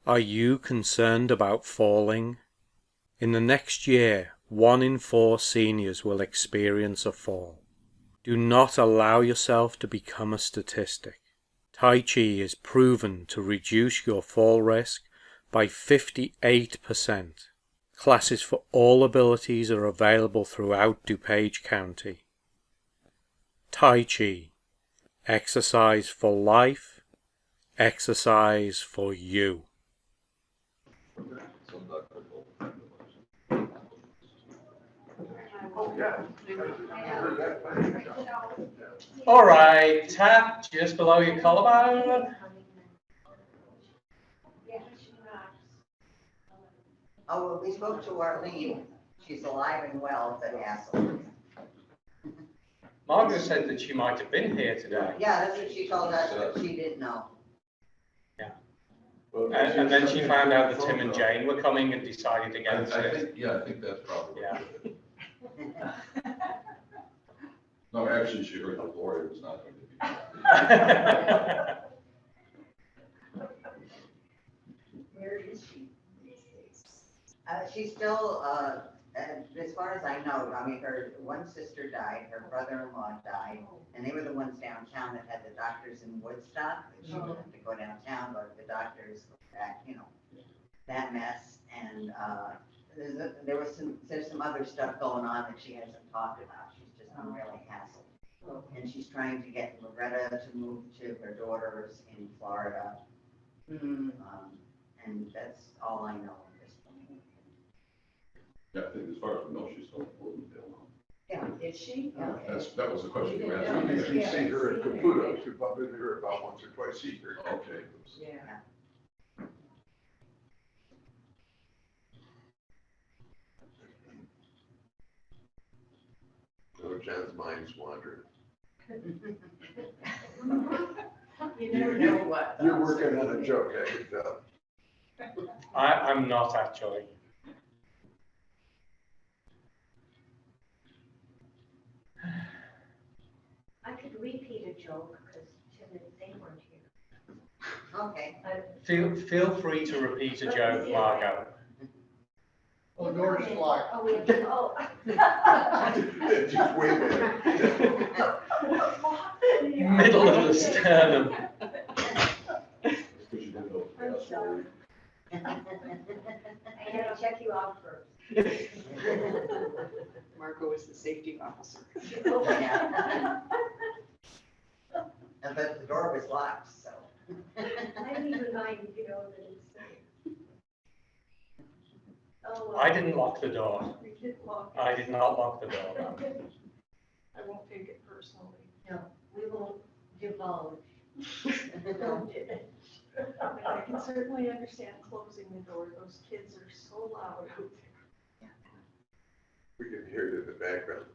Are you concerned about falling? In the next year, 1 in 4 seniors will experience a fall. Do not allow yourself to become a statistic. Tai Chi is proven to reduce your fall risk by 58%. Classes for all abilities are available throughout DuPage County. Tai Chi. Exercise for life. Exercise for you. All right, tap just below your collarbone. Oh, well, we spoke to Arlene. She's alive and well, but hassle. Margaret said that she might have been here today. Yeah, that's what she told us, but she didn't know. Yeah. And then she found out that Tim and Jane were coming and decided against it. I think that's probably Yeah. it. No, actually, she heard the lawyer was not going to be. Where is she these days? She's still, as far as I know, I mean, her one sister died, her brother-in-law died, and they were the ones downtown that had the doctors in Woodstock. She didn't have to go downtown, but the doctors back, you know, that mess. And there's some other stuff going on that she hasn't talked about. She's just been really hassled. And she's trying to get Loretta to move to her daughters in Florida. And that's all I know at this point. Yeah, I think as far as we know, she's still in Bloomingdale. Yeah, is she? Okay. That was the question you I asked. usually see her at Caputo. She bumped into her about once or twice a year. Okay. Yeah. Oh, John's mind's wandering. You never know what. You're working on a joke, I can tell. I'm not actually. I could repeat a joke because Tim and they weren't here. Okay. Feel free to repeat a joke, Margot. Oh, Doris Flock. Oh, we have, oh. Just wait a minute. Middle of the sternum. I'm sorry. I had to check you out first. Marco is the safety officer. Yeah. But the door was locked, so. I need to remind you know that it's safe. Oh, well. I didn't lock the door. We didn't lock it. I did not lock the door. No. I won't take it personally. No, we won't divulge. I can certainly understand closing the door. Those kids are so loud out there. We can hear it in the background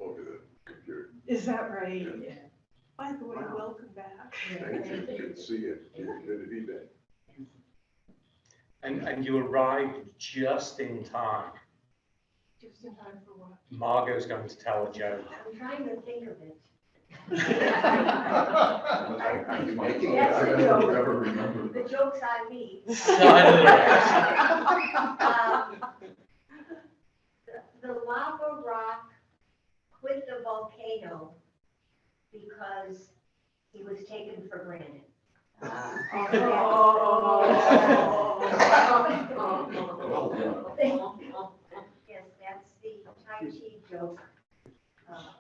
over the computer. Is that right? By the way, welcome back. Thank you. Good to see you. Good to be back. And you arrived just in time. Just in time for what? Margot's going to tell a joke. I'm trying to think of it. You're making it. Yes, I the don't joke. ever remember. The joke's on me. Side of the race. The lava rock quit the volcano because he was taken for granted. Yes, that's the Tai Chi joke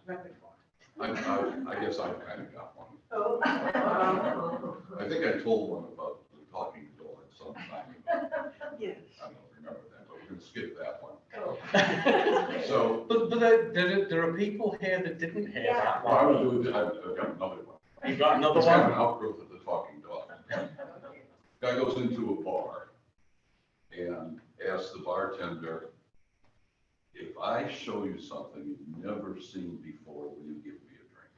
repertoire. I guess I've kind of got one. Oh. I think I told one about the talking dog sometime ago. Yes. I don't remember that, but we're gonna skip that one. Oh. So, But there are people here that didn't hear Yeah. that well, I one. would do it, I've got another one. You've got another It's kind of one? an outgrowth of the talking dog. Guy goes into a bar and asks the bartender, if I show you something you've never seen before, will you give me a drink?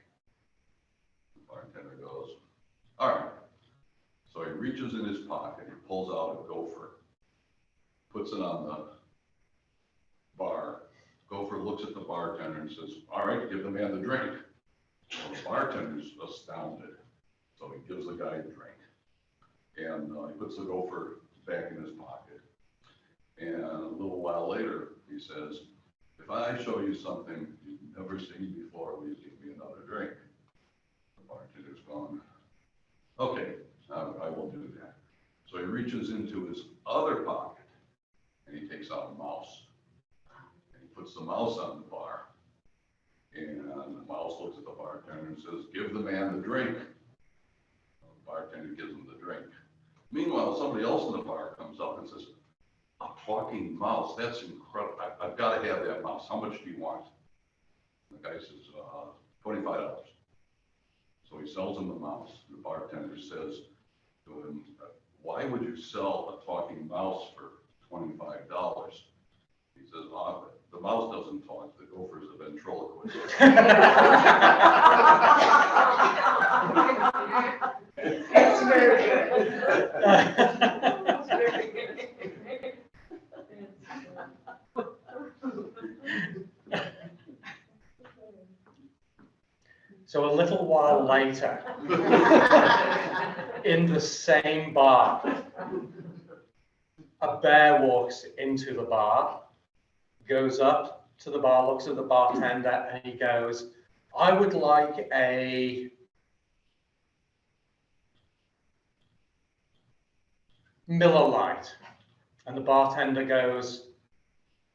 The bartender goes, all right. So he reaches in his pocket, he pulls out a gopher, puts it on the bar. Gopher looks at the bartender and says, all right, give the man the drink. Well, the bartender's astounded. So he gives the guy a drink. And he puts the gopher back in his pocket. And a little while later, he says, if I show you something you've never seen before, will you give me another drink? The bartender's gone, okay, I will do that. So he reaches into his other pocket and he takes out a mouse. And he puts the mouse on the bar. And the mouse looks at the bartender and says, give the man the drink. The bartender gives him the drink. Meanwhile, somebody else in the bar comes up and says, a talking mouse, that's incredible. I've got to have that mouse. How much do you want? The guy says, $25. So he sells him the mouse. The bartender says to him, why would you sell a talking mouse for $25? He says, the mouse doesn't talk, the gopher's a ventriloquist. That's very good. That's very good. So a little while later, in the same bar, a bear walks into the bar, goes up to the bar, looks at the bartender, and he goes, I would like a Miller Lite. And the bartender goes,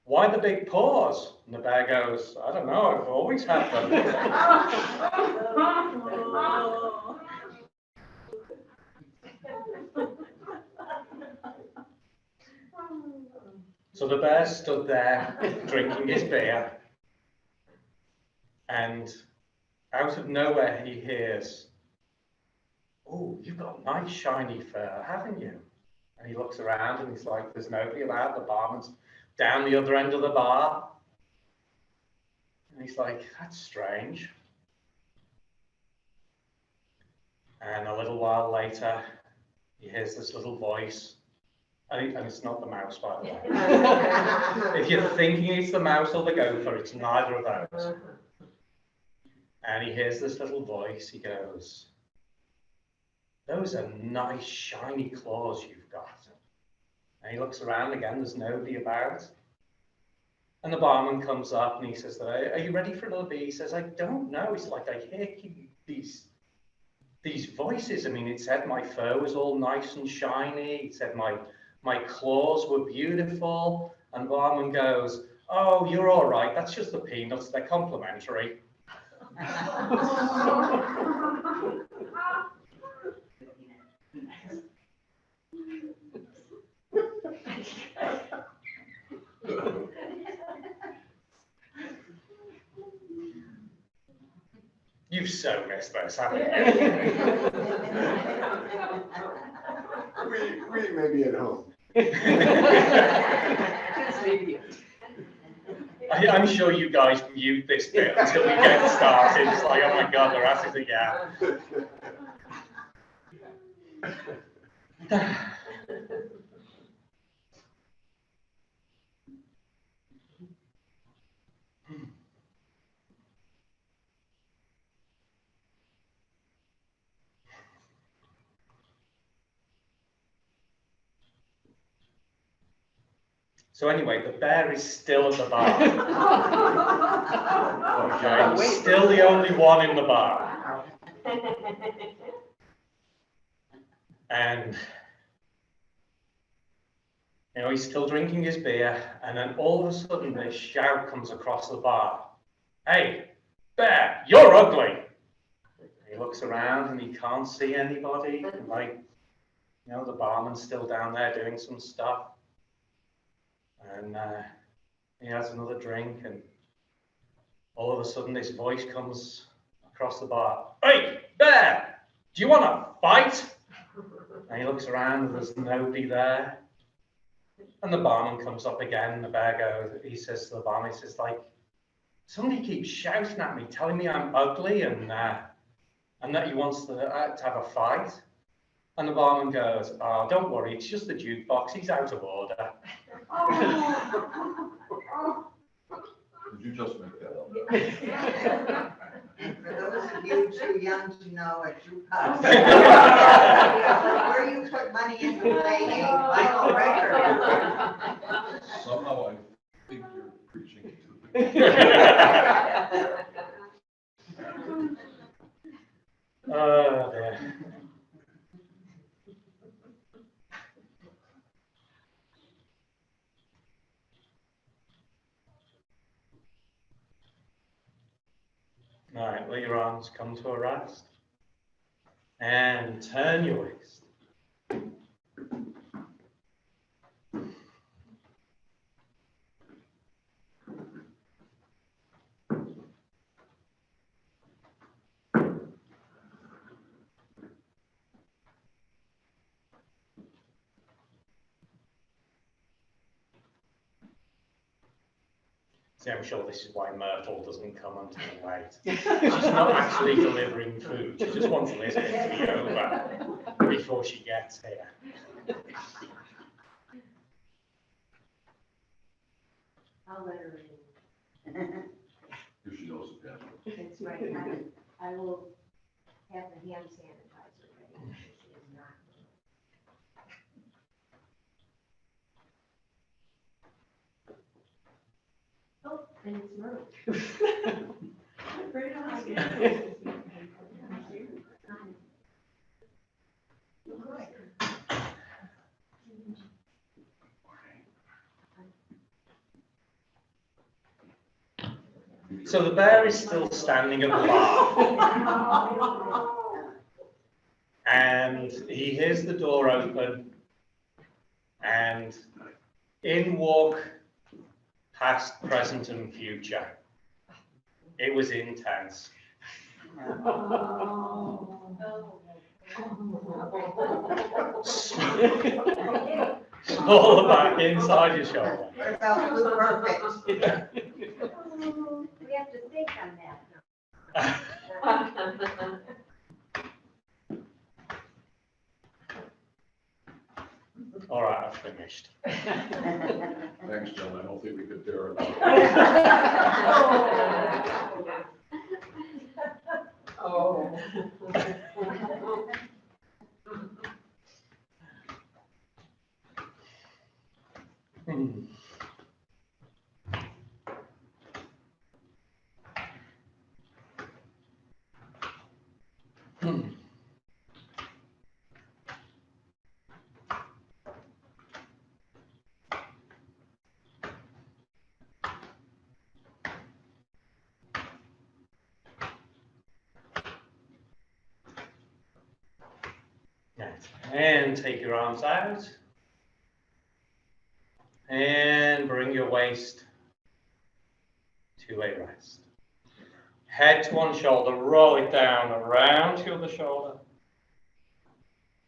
why the big pause? And the bear goes, I don't know, I've always had them. So the bear stood there drinking his beer, and out of nowhere he hears, oh, you've got nice shiny fur, haven't you? And he looks around and he's like, there's nobody about, the barman's down the other end of the bar. And he's like, that's strange. And a little while later, he hears this little voice. And it's not the mouse, by the way. If you're thinking it's the mouse or the gopher, it's neither of those. And he hears this little voice. He goes, those are nice, shiny claws you've got. And he looks around again, there's nobody about. And the barman comes up and he says, are you ready for another beer? He says, I don't know. He's like, I hear these voices. I mean, it said my fur was all nice and shiny. It said my claws were beautiful. And the barman goes, oh, you're all right. That's just the peanuts. They're complimentary. You've so missed this, haven't you? We may be at home. I'm sure you guys mute this bit until we get started. It's like, oh my God, they're at it again. So anyway, the bear is still at the bar. Okay, he's still the only one in the bar. And, you know, he's still drinking his beer, and then all of a sudden this shout comes across the bar. Hey, bear, you're ugly. He looks around and he can't see anybody. And like, you know, the barman's still down there doing some stuff. And he has another drink, and all of a sudden this voice comes across the bar. Hey, bear, do you want to fight? And he looks around and there's nobody there. And the barman comes up again, and the bear goes, he says to the barman, he says, like, somebody keeps shouting at me, telling me I'm ugly and that he wants to have a fight. And the barman goes, oh, don't worry, it's just the jukebox, he's out of order. Did you just make that up? And for those of you too young to know a jukebox, where you put Oh, dear. All right, let your arms come to a rest. And turn your waist. See, I'm sure this is why Myrtle doesn't come until late. She's not actually delivering food. She just wants Lisbon to be over before she gets here. I'll let her in. If she knows the password. That's right. I will have the hand sanitizer ready. She is not. Oh, and it's Myrtle. Very nice. So the bear is still standing at the bar. And he hears the door open. And in walk past, present, and future. It was intense. All back inside your shoulder. It felt perfect. We have to think on that. All right, I've finished. Thanks, John, I don't think we could bear it. Oh. Hmm. Hmm. Right. And take your arms out. And bring your waist to a rest. Head to one shoulder, roll it down around to the other shoulder.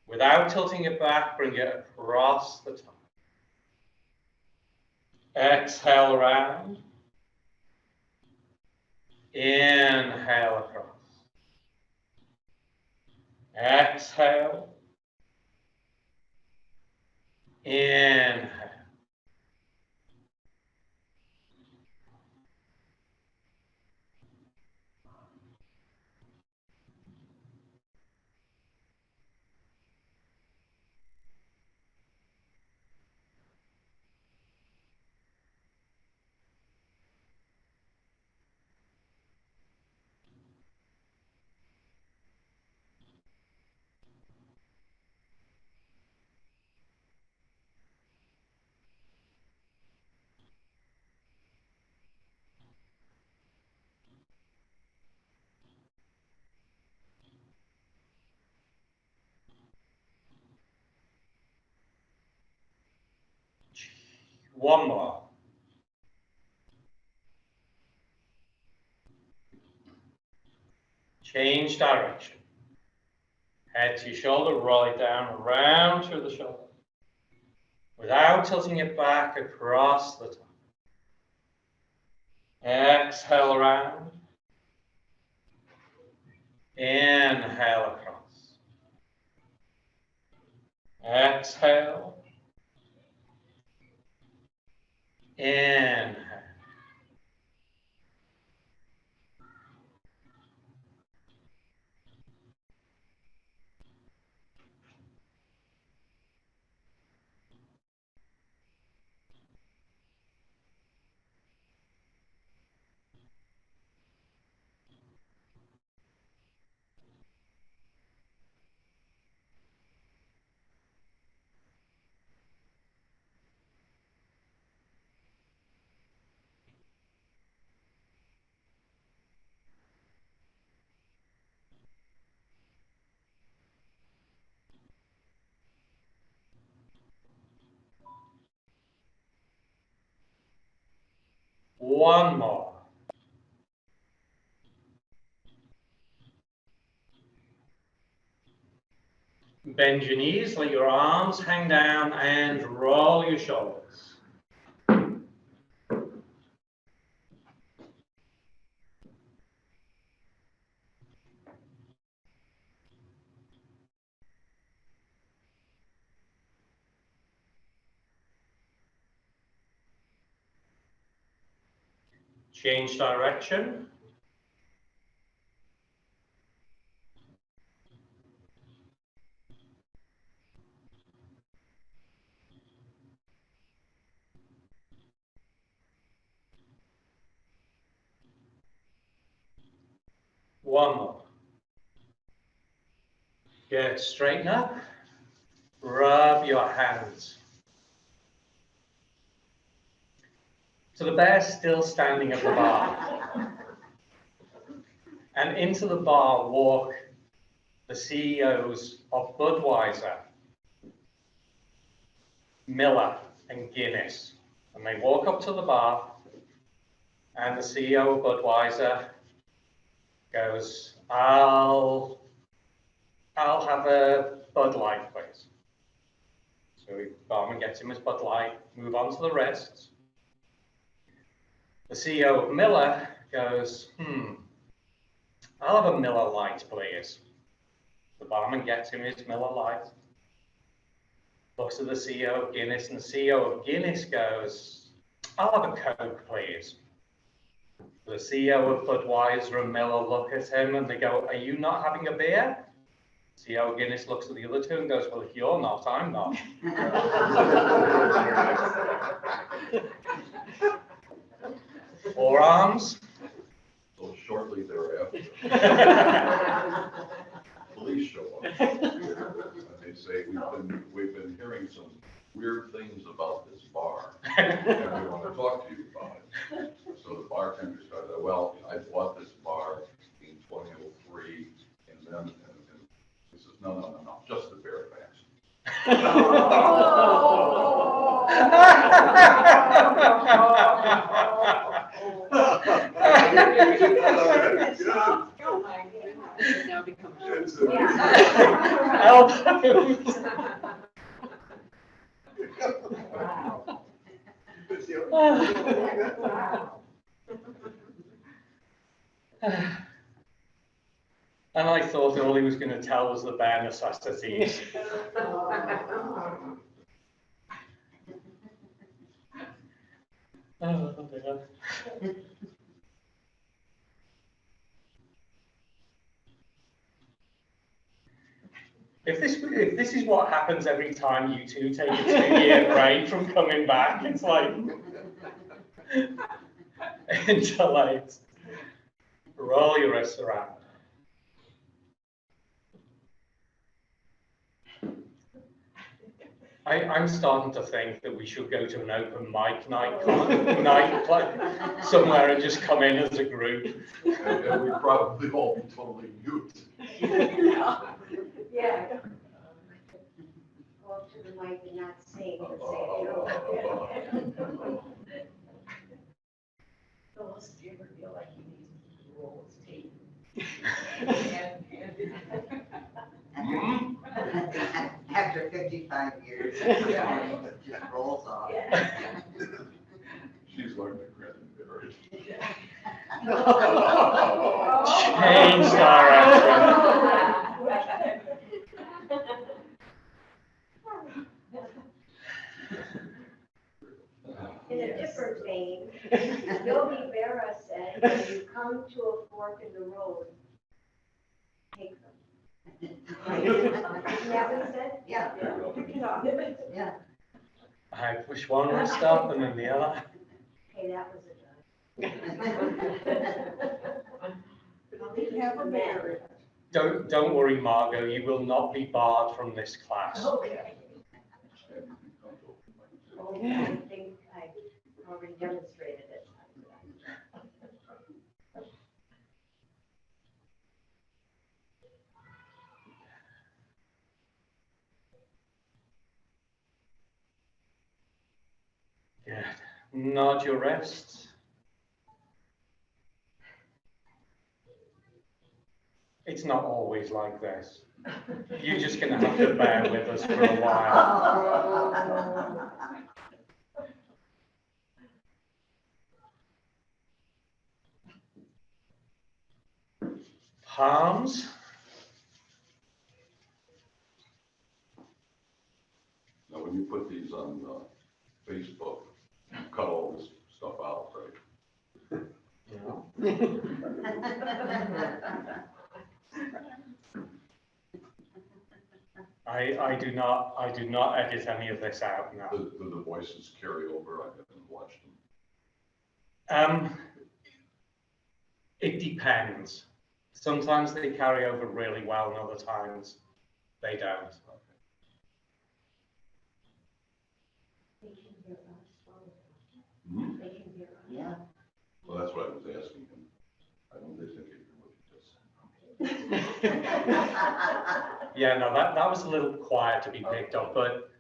Without tilting it back, bring it across the top. Exhale around. Inhale across. Exhale. Inhale. One more. Change direction. Head to your shoulder, roll it down around to the shoulder. Without tilting it back across the top. Exhale around. Inhale across. Exhale. Inhale. One more. Bend your knees, let your arms hang down, and roll your shoulders. Change direction. One more. Good. Straighten up. Rub your hands. So the bear's still standing at the bar. And into the bar walk the CEOs of Budweiser, Miller, and Guinness. And they walk up to the bar, and the CEO of Budweiser goes, I'll have a Bud Light, please. So the barman gets him his Bud Light, move on to the rest. The CEO of Miller goes, I'll have a Miller Light, please. The barman gets him his Miller Light. Looks at the CEO of Guinness, and the CEO of Guinness goes, I'll have a Coke, please. The CEO of Budweiser and Miller look at him and they go, are you not having a beer? CEO of Guinness looks at the other two and goes, well, if you're not, I'm not. Forearms. So shortly thereafter, police show up. And they say, we've been hearing some weird things about this bar, and we want to talk to you about it. So the bartender started, well, I bought this bar in 2003, and then he says, no, just the bear Now becomes. And I thought all he was going to tell was the bare necessities. Oh, dear. If this is what happens every time you two take a 2-year break from coming back, it's like intellect. Roll your wrists around. I'm starting to think that we should go to an open mic night somewhere and just come in as a group. And we'd probably all be totally mute. Yeah. Go up to the mic and not sing and say hello. Phyllis, do you ever feel like you need to roll his tape? After 55 years, it just rolls off. She's learned to grin and bear it. Change direction. In a different vein, Yogi Berra said, when you come to a fork in the road, take them. Isn't that what he said? Yeah, Pick it up. yeah. I push one wrist up and then the other. Okay, that was a We have a marriage. Don't worry, Margot. You will not be barred from this class. Okay. I think I already demonstrated it. Good. Nod your wrists. It's not always like this. You're just going to have to bear with us for a while. Palms. Now, when you put these on Facebook, you cut all this stuff out, right? I do not edit any of this out now. Do the voices carry over? I haven't watched them. It depends. Sometimes they carry over really well, and other times they don't. They can hear us. Hmm? They can hear us. Yeah. Well, that's what I was asking him. I don't think they hear what you just said. Yeah, no, that was a little quiet to be picked up, but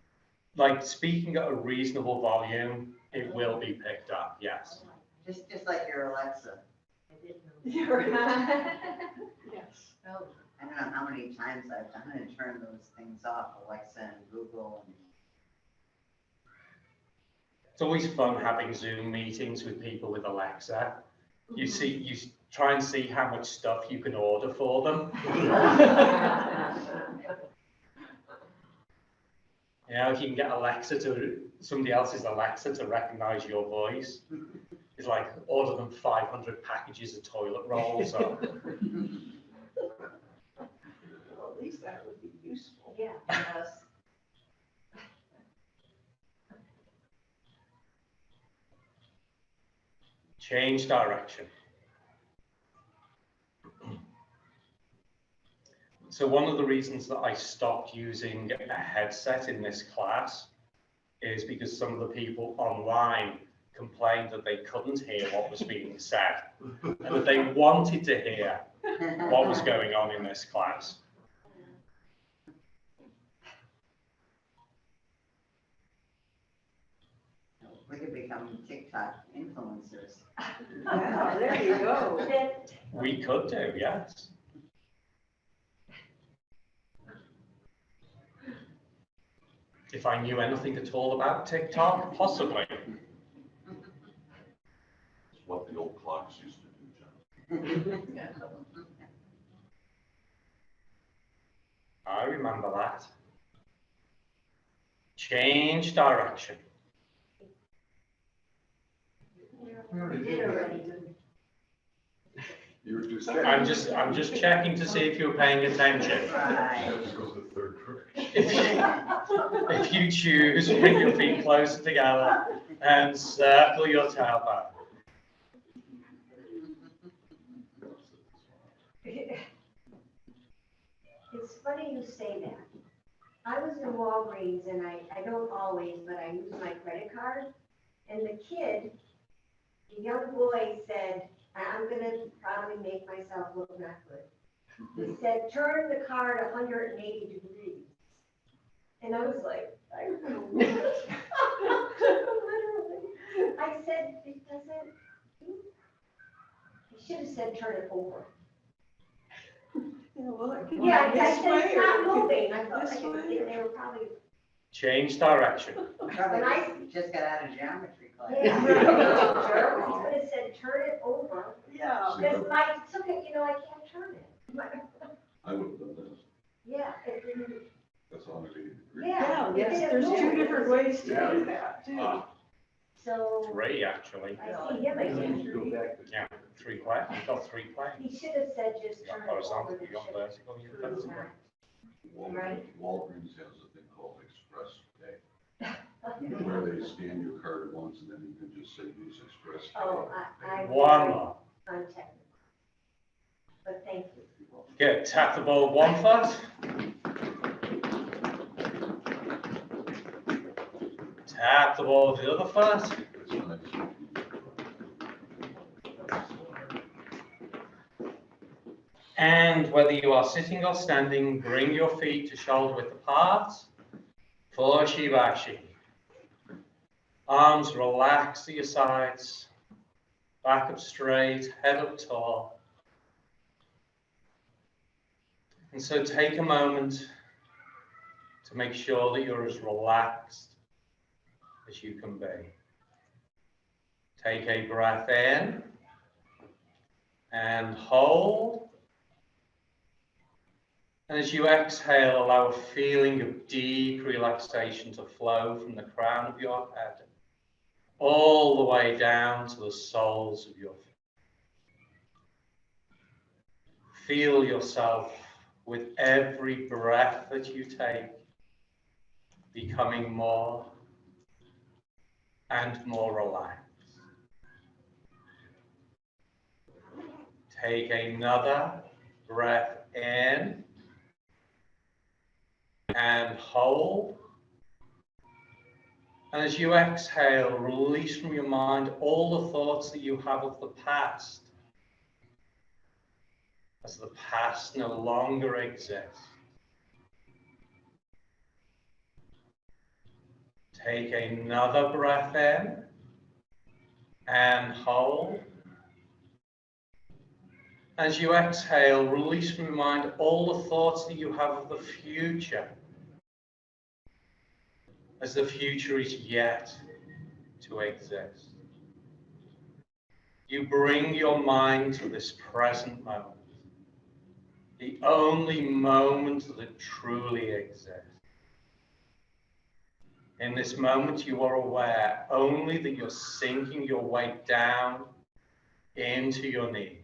like speaking at a reasonable volume, it will be picked up, yes. Just like your Alexa. You're right. Yes. I don't know how many times I've done and turned those things off, Alexa and Google. And It's always fun having Zoom meetings with people with Alexa. You try and see how much stuff you can order for them. You know, if you can get somebody else's Alexa to recognize your voice, it's like order them 500 packages of toilet rolls. Or, Well, at least that would be useful. Yeah. Yes. change direction. So one of the reasons that I stopped using a headset in this class is because some of the people online complained that they couldn't hear what was being said and that they wanted to hear what was going on in this class. we could become TikTok influencers. Yeah, there you go. We could do, yes. If I knew anything at all about TikTok, possibly. It's what the old clocks used to do, John. I remember that. Change direction. We did already. You were just I'm just checking to see if you're paying attention. Right. Let's go to the third direction. If you choose, bring your feet closer together and circle your tailbone. It's funny you say that. I was in Walgreens and I don't always, but I use my credit card. And the the young boy said, I'm gonna probably make myself look not good. He said, turn the card 180 degrees. And I was like, I don't know. Literally. I said, it doesn't, he should have said, turn it over. Yeah, well, it can Yeah, be I this said, way it's or not it can moving. be I thought this way they were probably, Change direction. Probably When I- just got out of geometry class. yeah. He could have said, turn it over. Yeah. Because I took it, I can't turn it. I would have done this. Yeah, it didn't, That's 180 degrees. yeah. Yeah, yes, there's two different ways to Yeah. do that, too. Ah, So, 3 actually. I see him again. Go back to. Yeah, 3 planes. You've got 3 planes. He should have said, just You got turn it over horizontal, the you got ship. vertical, you got vertical. Right. Walgreens has a thing called Express Pay, where they scan your card once and then you can just say use Express Pay. Oh, I'm One more. untechnical. But thank you. Good. Tap the ball with 1 foot. Tap the ball with the other foot. It's nice. And whether you are sitting or standing, bring your feet to shoulder width apart for Shibashi. Arms relaxed to your sides, back up straight, head up tall. And so take a moment to make sure that you're as relaxed as you can be. Take a breath in and hold. And as you exhale, allow a feeling of deep relaxation to flow from the crown of your head all the way down to the soles of your feet. Feel yourself with every breath that you take becoming more and more relaxed. Take another breath in and hold. And as you exhale, release from your mind all the thoughts that you have of the past, as the past no longer exists. Take another breath in and hold. As you exhale, release from your mind all the thoughts that you have of the future, as the future is yet to exist. You bring your mind to this present moment, the only moment that truly exists. In this moment, you are aware only that you're sinking your weight down into your knees.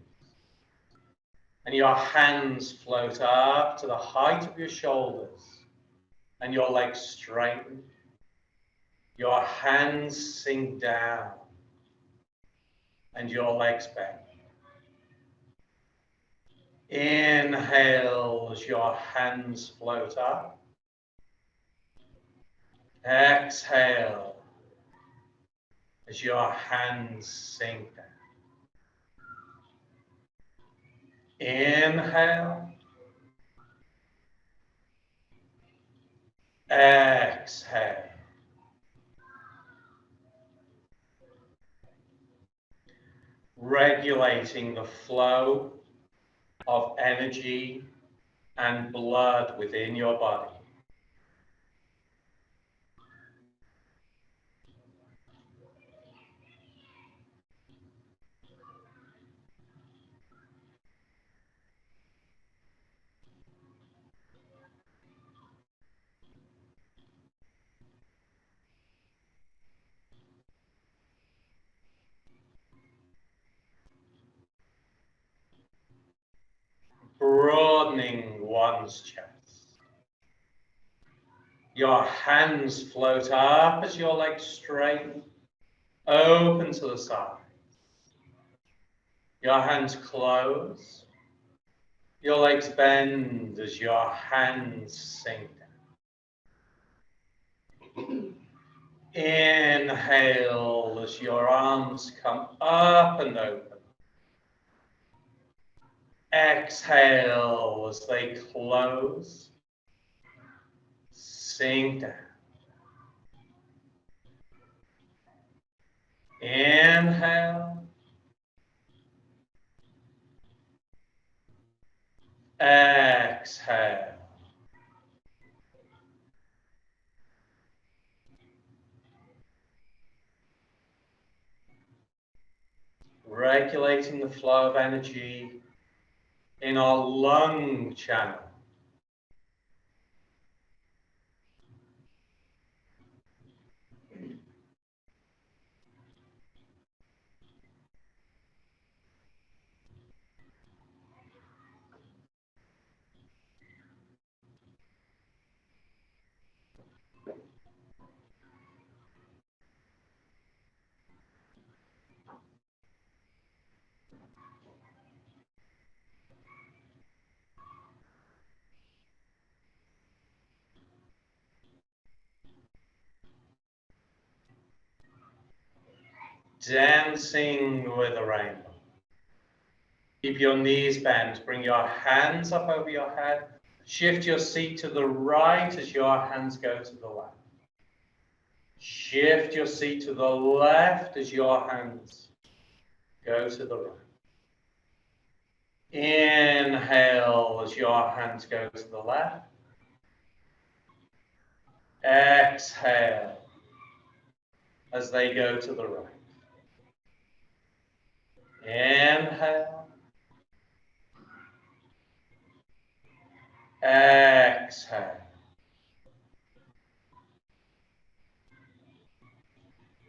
And your hands float up to the height of your shoulders, and your legs straighten. Your hands sink down, and your legs bend. Inhale as your hands float up. Exhale as your hands sink down. Inhale. Exhale. Regulating the flow of energy and blood within your body. Broadening one's chest. Your hands float up as your legs straighten, open to the sides. Your hands close. Your legs bend as your hands sink down. Inhale as your arms come up and open. Exhale as they close. Sink down. Inhale. Exhale. Regulating the flow of energy in our lung channel. Dancing with the rainbow. Keep your knees bent. Bring your hands up over your head. Shift your seat to the right as your hands go to the left. Shift your seat to the left as your hands go to the right. Inhale as your hands go to the left. Exhale as they go to the right. Inhale. Exhale.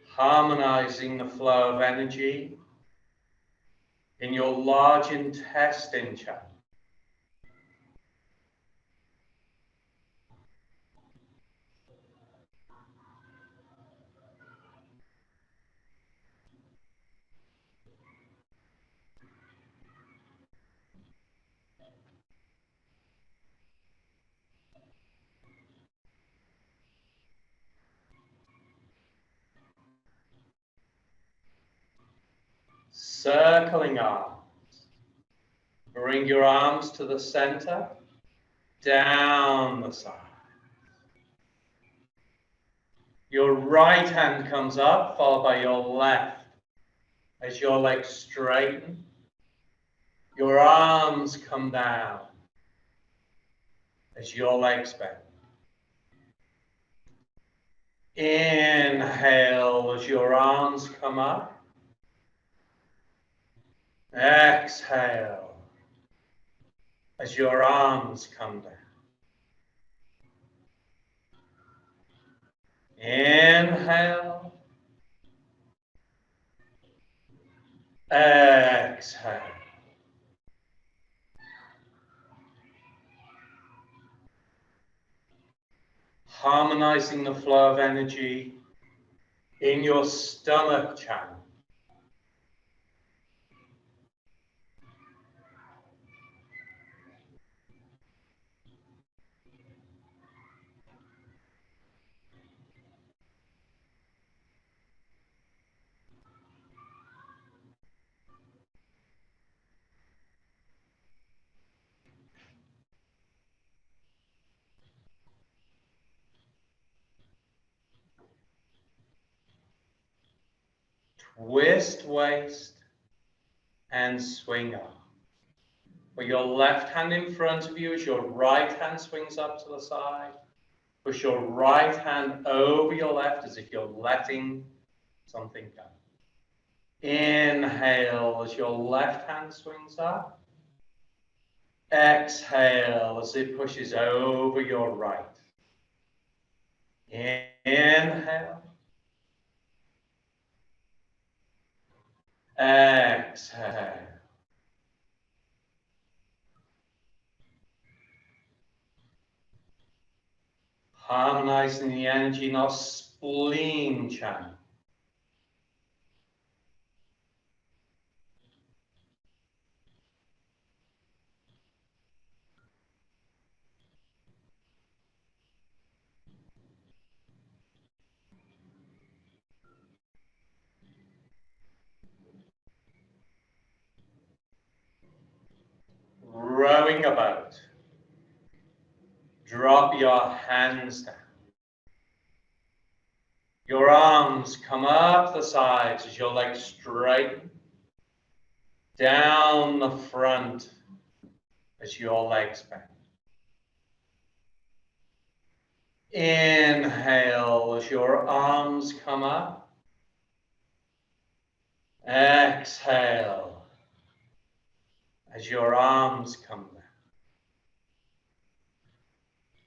Harmonizing the flow of energy in your large intestine channel. Circling arms. Bring your arms to the center, down the side. Your right hand comes up, followed by your left. As your legs straighten, your arms come down. As your legs bend. Inhale as your arms come up. Exhale as your arms come down. Inhale. Exhale. Harmonizing the flow of energy in your stomach channel. Twist waist and swing up. Put your left hand in front of you as your right hand swings up to the side. Push your right hand over your left as if you're letting something go. Inhale as your left hand swings up. Exhale as it pushes over your right. Inhale. Exhale. Harmonizing the energy in our spleen channel. Rowing a boat. Drop your hands down. Your arms come up the sides as your legs straighten. Down the front as your legs bend. Inhale as your arms come up. Exhale as your arms come down.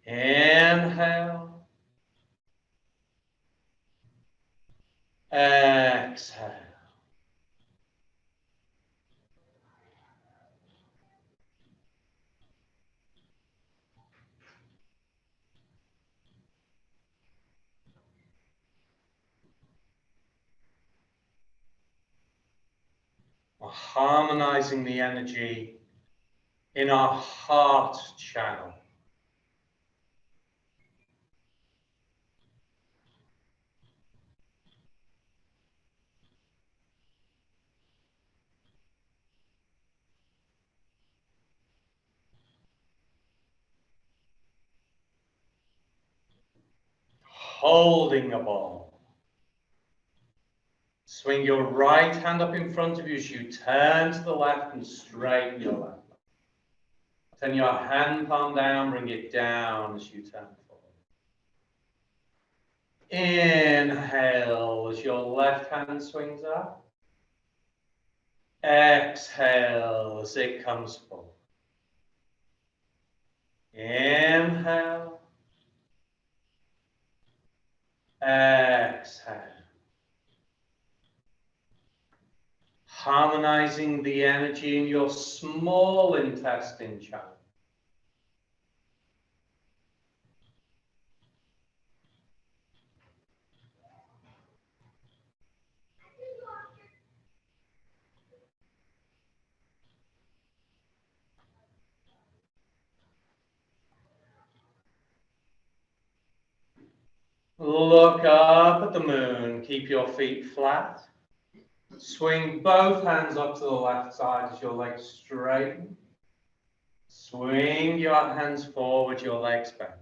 Inhale. Exhale. We're harmonizing the energy in our heart channel. Holding a ball. Swing your right hand up in front of you as you turn to the left and straighten your left leg. Turn your hand palm down, bring it down as you turn forward. Inhale as your left hand swings up. Exhale as it comes forward. Inhale. Exhale. Harmonizing the energy in your small intestine channel. Look up at the moon. Keep your feet flat. Swing both hands up to the left side as your legs straighten. Swing your hands forward, your legs bend.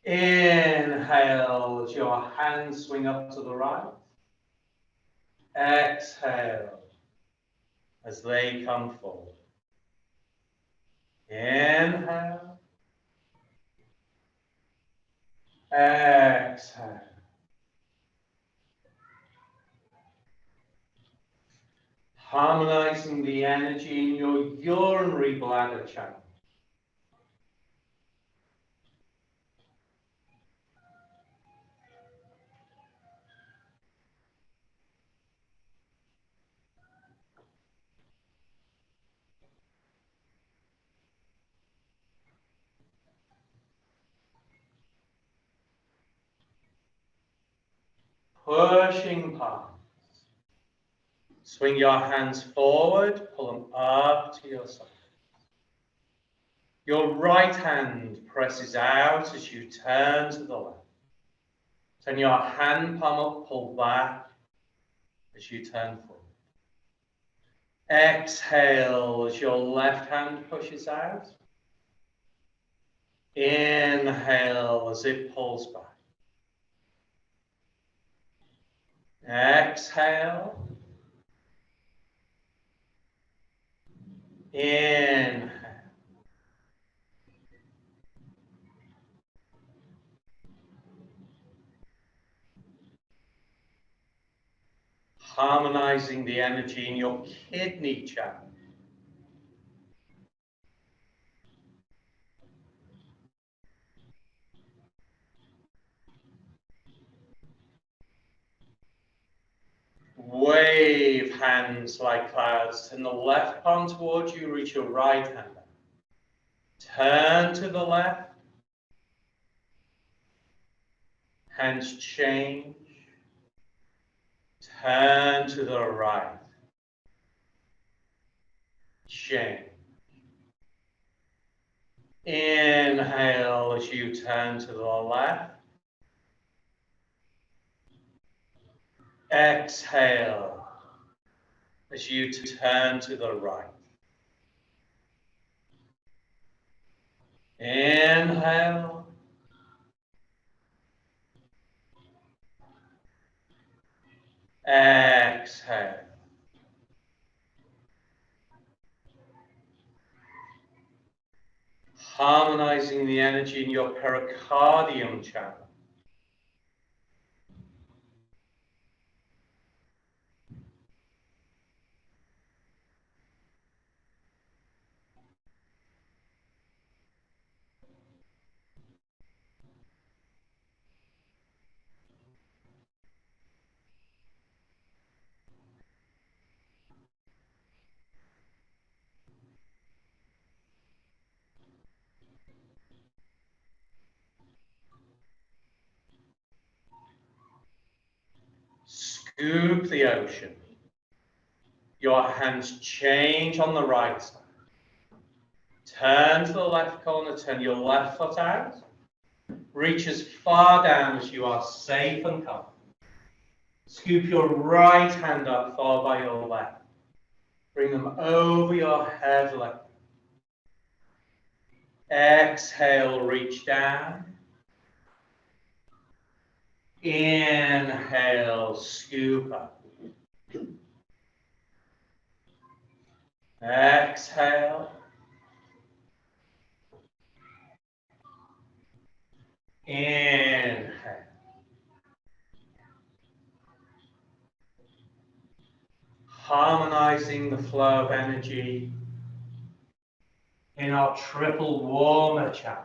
Inhale as your hands swing up to the right. Exhale as they come forward. Inhale. Exhale. Harmonizing the energy in your urinary bladder channel. Pushing palms. Swing your hands forward, pull them up to your side. Your right hand presses out as you turn to the left. Turn your hand palm up, pull back as you turn forward. Exhale as your left hand pushes out. Inhale as it pulls back. Exhale. Inhale. Harmonizing the energy in your kidney channel. Wave hands like clouds. Turn the left palm towards you, reach your right hand out. Turn to the left. Hands change. Turn to the right. Change. Inhale as you turn to the left. Exhale as you turn to the right. Inhale. Exhale. Harmonizing the energy in your pericardium channel. Scoop the ocean. Your hands change on the right side. Turn to the left corner, turn your left foot out. Reach as far down as you are safe and comfortable. Scoop your right hand up, followed by your left. Bring them over your head left. Exhale, reach down. Inhale, scoop up. Exhale. Inhale. Harmonizing the flow of energy in our triple warmer channel.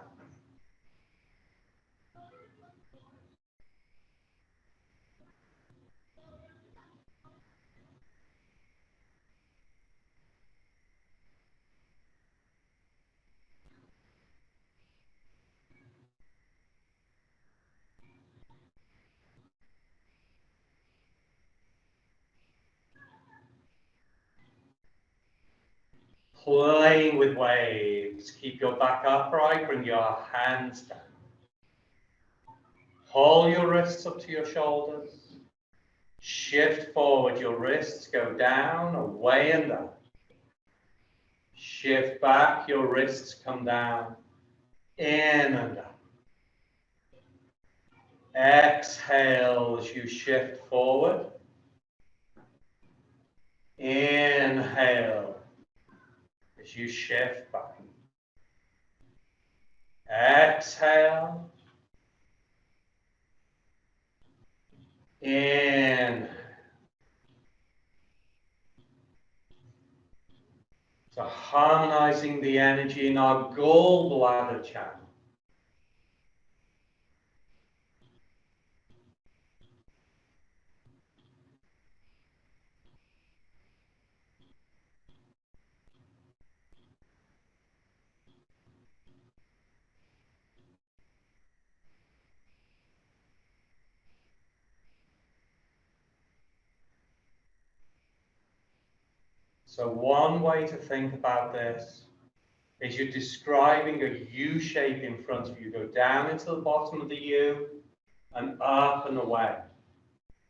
Playing with waves. Keep your back upright, bring your hands down. Hold your wrists up to your shoulders. Shift forward, your wrists go down, away and up. Shift back, your wrists come down, in and up. Exhale as you shift forward. Inhale as you shift back. Exhale. In. So harmonizing the energy in our gallbladder channel. So one way to think about this is you're describing a U shape in front of you. Go down into the bottom of the U and up and away.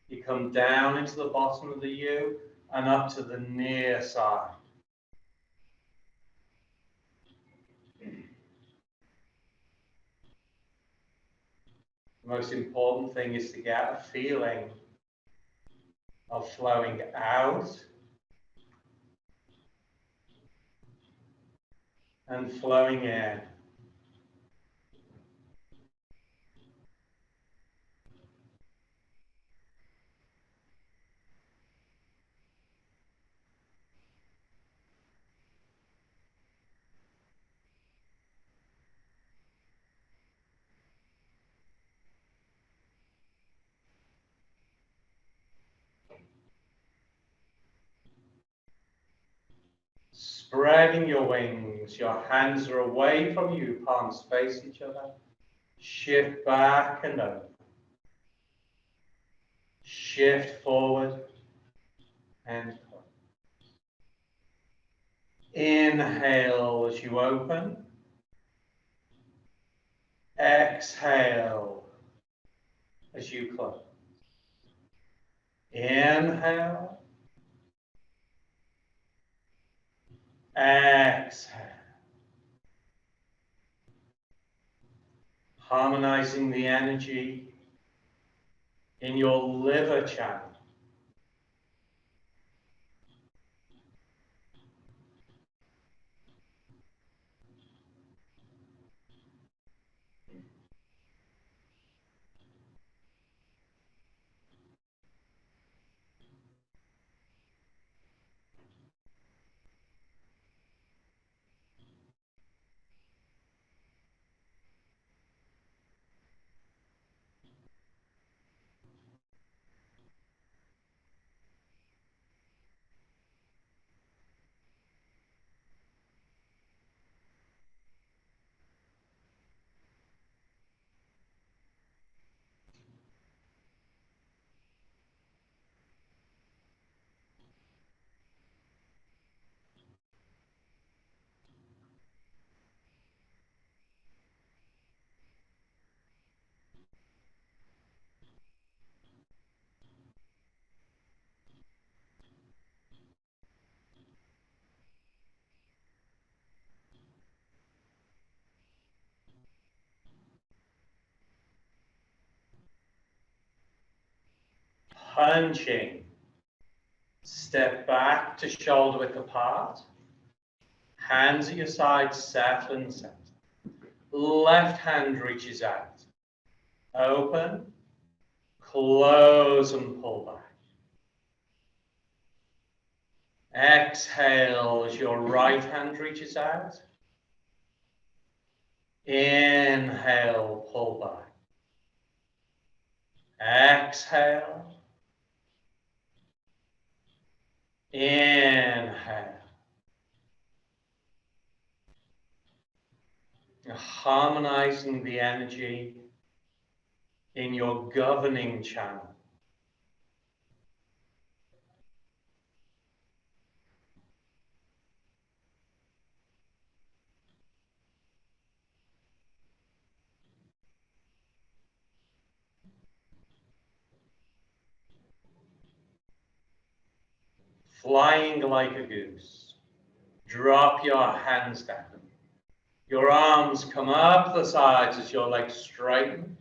You come down into the bottom of the U and up to the near side. The most important thing is to get a feeling of flowing out and flowing in. Spreading your wings, your hands are away from you, palms face each other. Shift back and over. Shift forward and forward. Inhale as you open. Exhale as you close. Inhale. Exhale. Harmonizing the energy in your liver channel. Punching. Step back to shoulder width apart. Hands at your sides, settle and center. Left hand reaches out. Open, close and pull back. Exhale as your right hand reaches out. Inhale, pull back. Exhale. Inhale. You're harmonizing the energy in your governing channel. Flying like a goose. Drop your hands down. Your arms come up the sides as your legs straighten.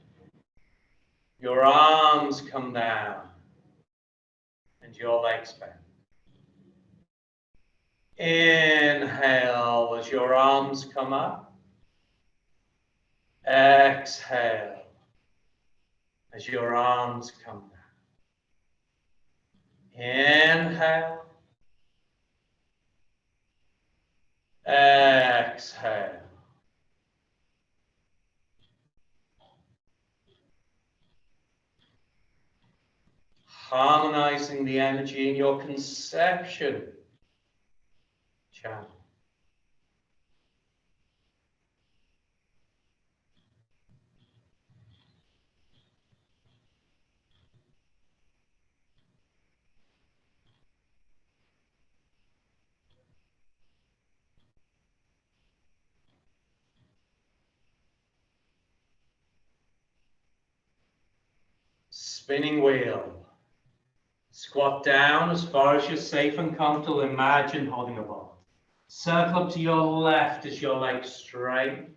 Your arms come down and your legs bend. Inhale as your arms come up. Exhale as your arms come down. Inhale. Exhale. Harmonizing the energy in your conception channel. Spinning wheel. Squat down as far as you're safe and comfortable. Imagine holding a ball. Circle up to your left as your legs straighten.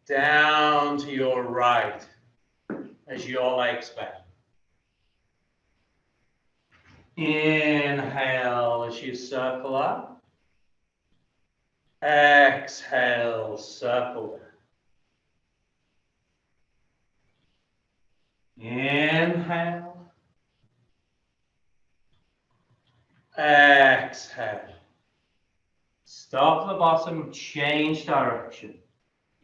Down to your right as your legs bend. Inhale as you circle up. Exhale, circle down. Inhale. Exhale. Stop at the bottom, change direction.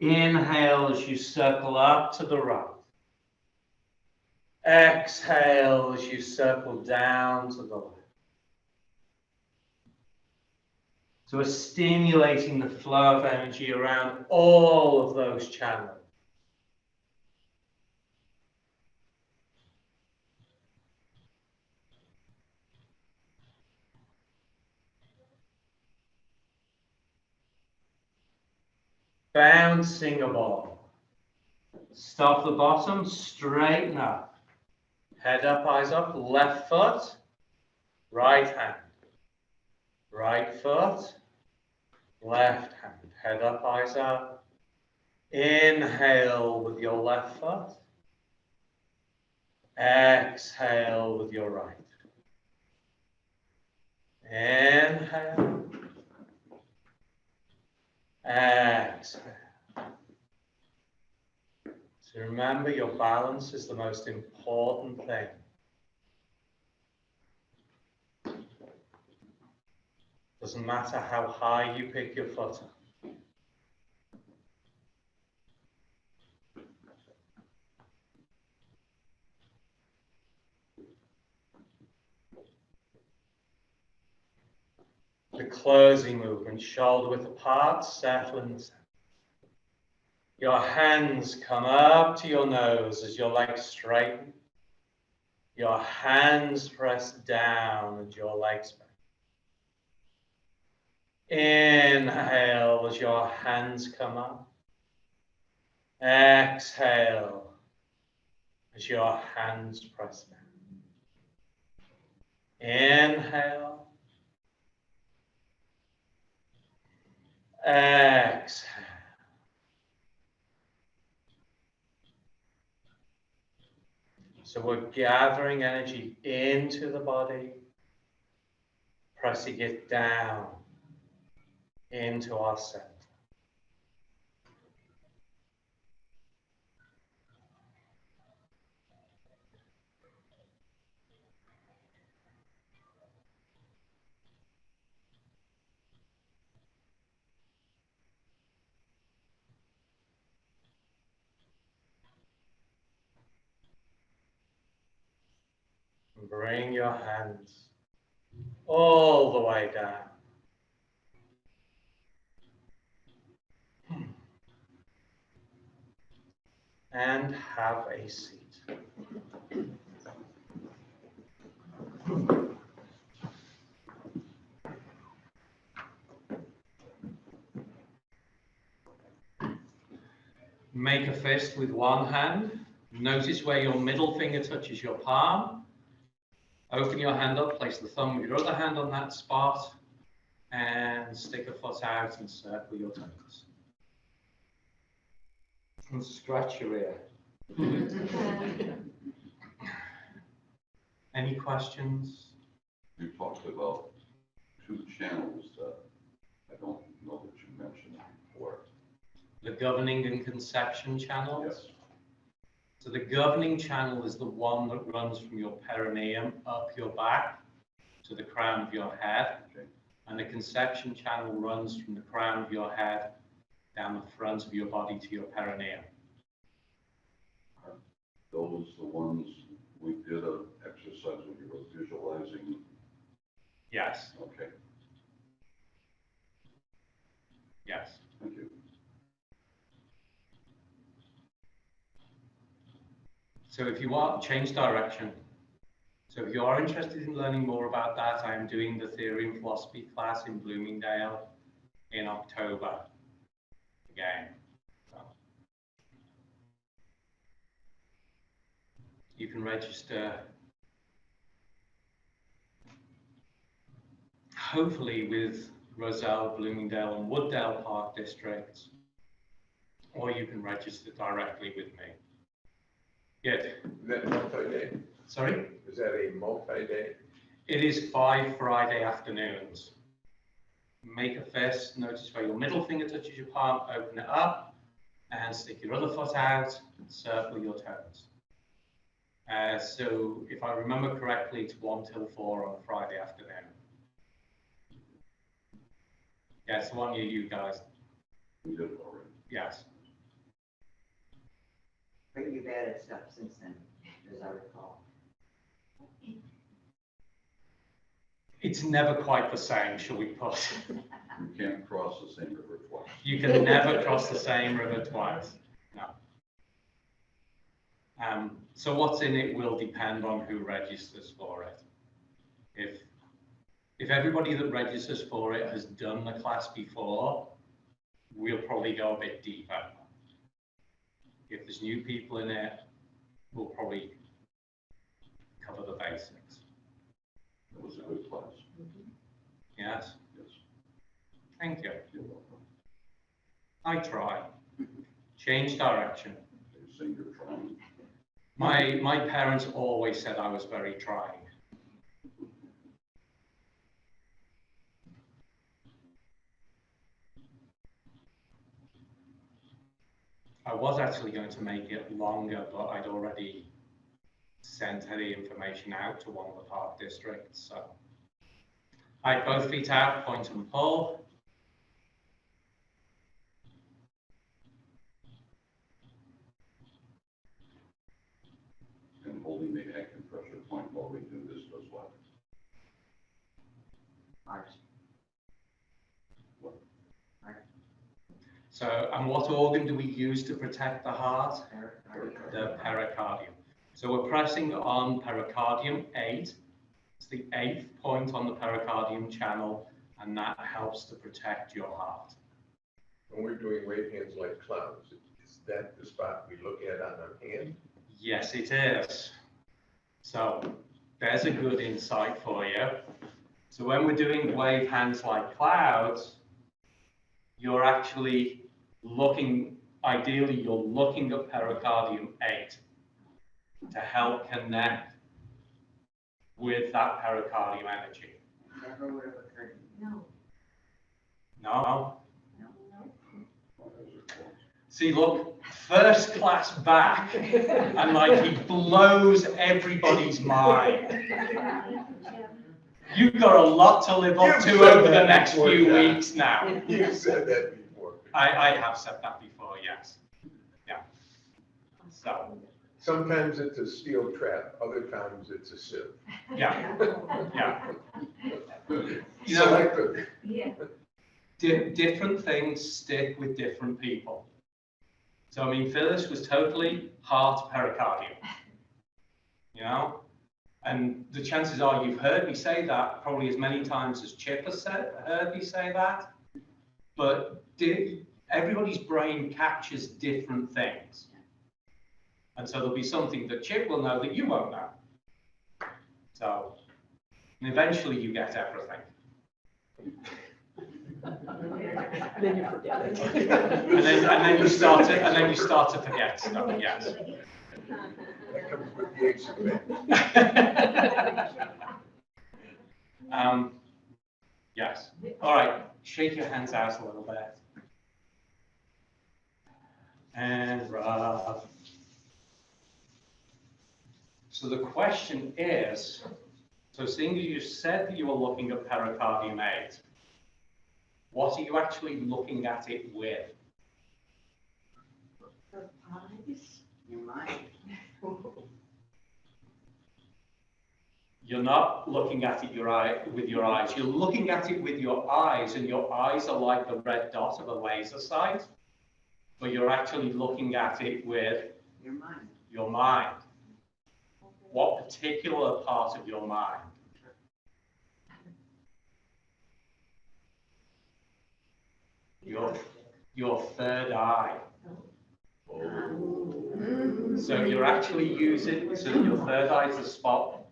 Inhale as you circle up to the right. Exhale as you circle down to the left. So we're stimulating the flow of energy around all of those channels. Bouncing a ball. Stop the bottom, straighten up. Head up, eyes up, left foot, right hand. Right foot, left hand. Head up, eyes up. Inhale with your left foot. Exhale with your right. Inhale. Exhale. So remember, your balance is the most important thing. Doesn't matter how high you pick your foot up. The closing movement, shoulder width apart, settle in the center. Your hands come up to your nose as your legs straighten. Your hands press down and your legs bend. Inhale as your hands come up. Exhale as your hands press down. Inhale. Exhale. So we're gathering energy into the body, pressing it down into our center. And bring your hands all the way down. And have a seat. Make a fist with one hand. Notice where your middle finger touches your palm. Open your hand up, place the thumb with your other hand on that spot, and stick a foot out and circle your toes. And scratch your ear. Any questions? You talked about 2 channels that I don't know that you mentioned before. The governing and conception channels. Yes. So the governing channel is the one that runs from your perineum up your back to the crown of your head. Okay. And the conception channel runs from the crown of your head down the front of your body to your perineum. Are those the ones we did an exercise when you were visualizing? Yes, Okay, yes. thank you. So if you want, change direction. So if you are interested in learning more about that, I am doing the theory and philosophy class in Bloomingdale in October again. So you can register hopefully with Roselle, Bloomingdale and Wooddale Park districts, or you can register directly with me. Good. Is that multi-day? Sorry? Is that a multi-day? It is 5 Friday afternoons. Make a fist, notice where your middle finger touches your palm, open it up, and stick your other foot out, and circle your toes. So if I remember correctly, it's 1 till 4 on a Friday afternoon. Yes, the one near you guys. We did it already. Yes. But you've added stuff since then, as I recall. It's never quite the same, shall we put? You can't cross the same river twice. You can never cross the same river twice. No. So what's in it will depend on who registers for it. If everybody that registers for it has done the class before, we'll probably go a bit deeper. If there's new people in it, we'll probably cover the basics. It was a good class. Yes? Yes. Thank you. You're welcome. I try. Change direction. You say you're trying. My parents always said I was very trying. I was actually going to make it longer, but I'd already sent the information out to one of the park districts. So, all right, both feet out, point and pull. And holding the acupressure point while we do this does what? Heart. So, and what organ do we use to protect the heart? Pericardium. The pericardium. So we're pressing on pericardium 8. It's the 8th point on the pericardium channel, and that helps to protect your heart. When we're doing wave hands like clouds, is that the spot we look at on our hand? Yes, it is. So there's a good insight for you. So when we're doing wave hands like clouds, you're actually looking, ideally you're looking at pericardium 8 to help connect with that pericardium energy. Never would have occurred. No, No? no. See, look, first class back, and like he blows everybody's mind. You've got a lot to live up to over the next few weeks now. You said that before. I have said that before, yes. Yeah. Sometimes it's a steel trap, other times it's a sieve. Yeah, yeah. You know, Selective. Yeah. different things stick with different people. So, I mean, Phyllis was totally heart pericardium, you know? And the chances are you've heard me say that probably as many times as Chip has heard me say that. But everybody's brain captures different things. And so there'll be something that Chip will know that you won't know. So, and eventually you get everything. Then you forget it. And then you start to forget stuff, yes. That comes with the age advantage. Yes. All right. Shake your hands out a little bit. And rub. So the question is, so seeing as you said that you were looking at pericardium 8, what are you actually looking at it with? Your mind. You're not looking at it with your eyes. You're looking at it with your eyes, and your eyes are like the red dot of a laser sight, but you're actually looking at it with Your mind. your mind. What particular part of your mind? Your third eye. So you're actually using, so your third eye is the spot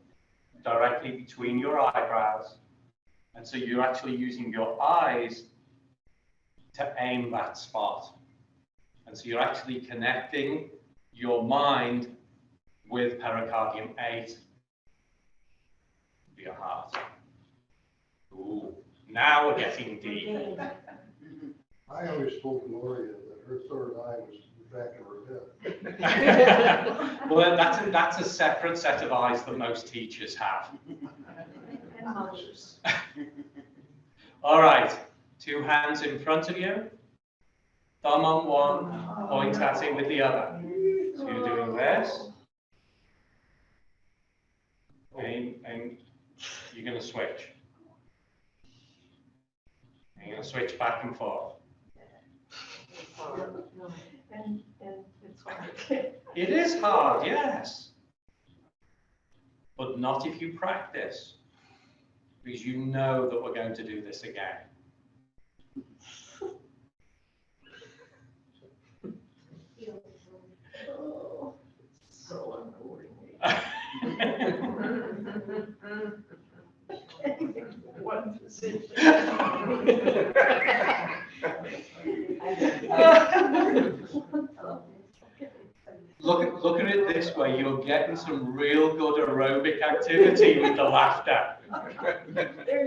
directly between your eyebrows. And so you're actually using your eyes to aim that spot. And so you're actually connecting your mind with pericardium 8, your heart. Ooh, now we're getting deep. I always told Gloria that her third eye was the back of her head. Well, that's a separate set of eyes that most teachers have. All right, 2 hands in front of you, thumb on one, point at it with the other. So you're doing this, and you're going to switch. And you're going to switch back and forth. And it's hard. It is hard, yes. But not if you practice. Because you know that we're going to do this again. Oh, so unbelievable. One position. Look at it this way, you're getting some real good aerobic activity with the laughter.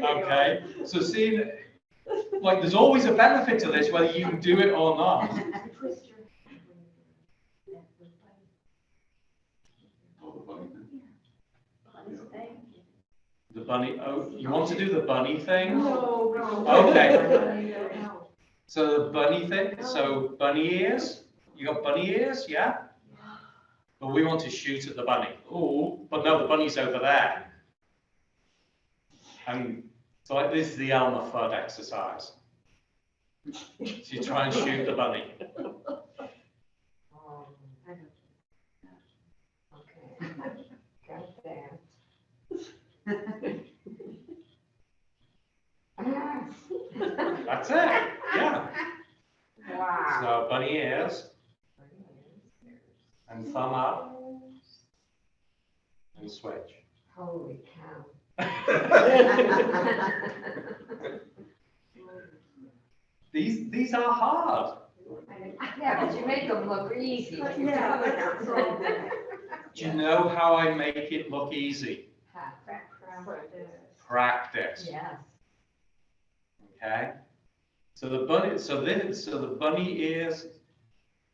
Okay? So seeing, like, there's always a benefit to this, whether you do it or not. The bunny, oh, you want to do the bunny thing? No. Okay. So the bunny thing, so bunny ears, you got bunny ears, yeah? But we want to shoot at the bunny. Oh, but no, the bunny's over there. And so like, this is the Elmer Fudd exercise. So you try and shoot the bunny. That's it, yeah. Wow. So bunny ears, and thumb up, and switch. Holy cow. These are hard. Yeah, but you make them look easy. Yeah, that's so Do you know how I make it look easy? Practice. Yes. Okay. So the bunny ears.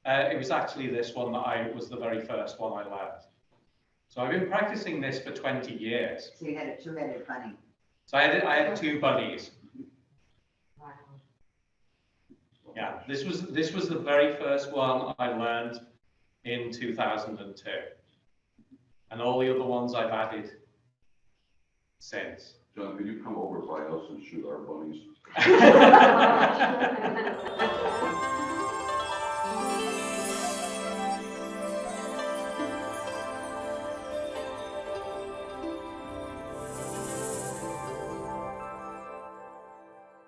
It was actually this one that was the very first one I learned. So I've been practicing this for 20 years. So you had a two-headed bunny. So I had 2 bunnies. Wow. Yeah, this was the very first one I learned in 2002. and all the other ones I've added since. John, can you come over by us and shoot our bunnies?